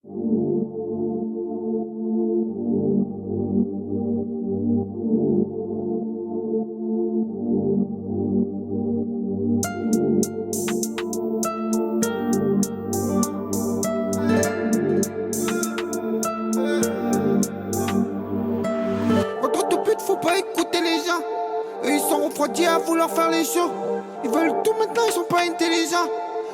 Contre de pute, faut pas écouter les gens. Eux ils sont refroidis à vouloir faire les shows. Ils veulent tout maintenant, ils sont pas intelligents.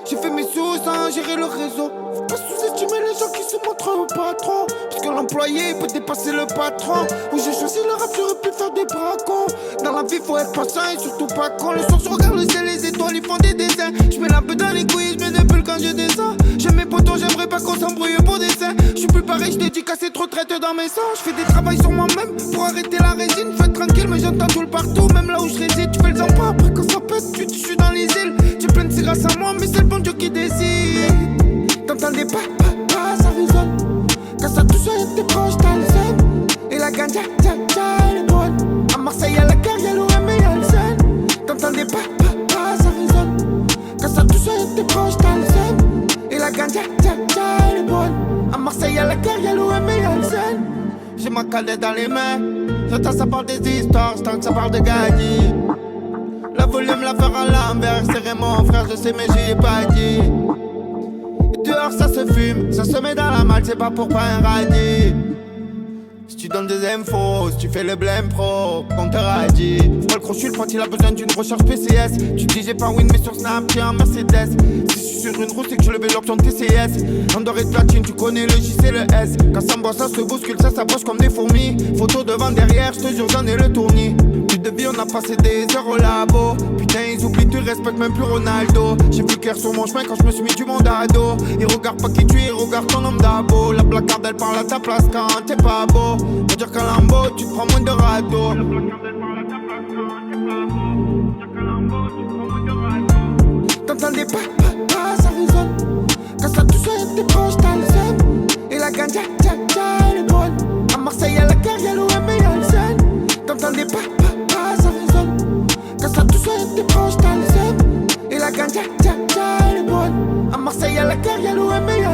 J'ai fait mes sous sans gérer le réseau. Faut pas sous-estimer les gens qui se montrent au patron. Parce que l'employé peut dépasser le patron. Où j'ai choisi le rap, j'aurais pu faire des bracons. Dans la vie faut être patient et surtout pas con. Le soir je regarde le ciel, les étoiles ils font des dessins. Je mets la beuh dans les couilles, je mets des bulles quand je descends. J'aime mes potos, j'aimerais pas qu'on s'embrouille pour des seins. Je suis plus pareil, je dédie casser trop traite dans mes sangs. Je fais des travails sur moi-même pour arrêter la résine. Faut être tranquille mais j'entends tout le partout. Même là où je réside, tu fais le sympa. Après quand ça pète, tu te suis dans les îles. J'ai plein de grâce à moi mais c'est le bon Dieu qui décide. T'entendais pas, ça résonne. Quand ça touche à tes proches, t'as le zen. Et la ganja, elle est bonne. À Marseille y'a la carte, y'a l'OM et y'a le zen. T'entendais pas, ça résonne. Quand ça touche à tes proches, t'as le zen. Et la ganja, elle est bonne. À Marseille y'a la carte, y'a l'OM et y'a le zen. J'ai ma calette dans les mains. J'entends ça parle des histoires, j'entends que ça parle de gagner. La volume la faire à l'envers, c'est mon frère, je sais mais j'y ai pas dit. Dehors ça se fume, ça se met dans la malle, c'est pas pour pas un radis. Si tu donnes des infos, si tu fais le blême pro, on te radie. Faut pas le crochu, le pote il a besoin d'une recharge PCS. Tu dis j'ai pas win mais sur Snap t'es en Mercedes. Si je suis sur une route c'est que je levais l'option TCS. En doré de platine tu connais le J c'est le S. Quand ça me bosse ça se bouscule, ça broche comme des fourmis. Photo devant derrière, je te jure j'en ai le tournis. Plus de vie on a passé des heures au labo. Putain ils oublient, tu respectes même plus Ronaldo. J'ai vu clair sur mon chemin quand je me suis mis du monde à dos. Ils regardent pas qui tu es, ils regardent ton homme d'abo. La placarde elle parle à ta place quand t'es pas beau. Faut dire qu'à Lambo tu te prends moins de radeau. La placarde elle parle à ta place quand t'es pas beau. Faut dire qu'à Lambo tu te prends moins de radeau. T'entendais pas, ça résonne. Quand ça touche à tes proches t'as le zen. Et la ganja, elle est bonne. À Marseille y'a la carte, y'a l'OM et y'a le zen. T'entendais pas, ça résonne. Quand ça touche à tes proches t'as le zen. Et la ganja, elle est bonne. À Marseille y'a la carte, y'a l'OM et y'a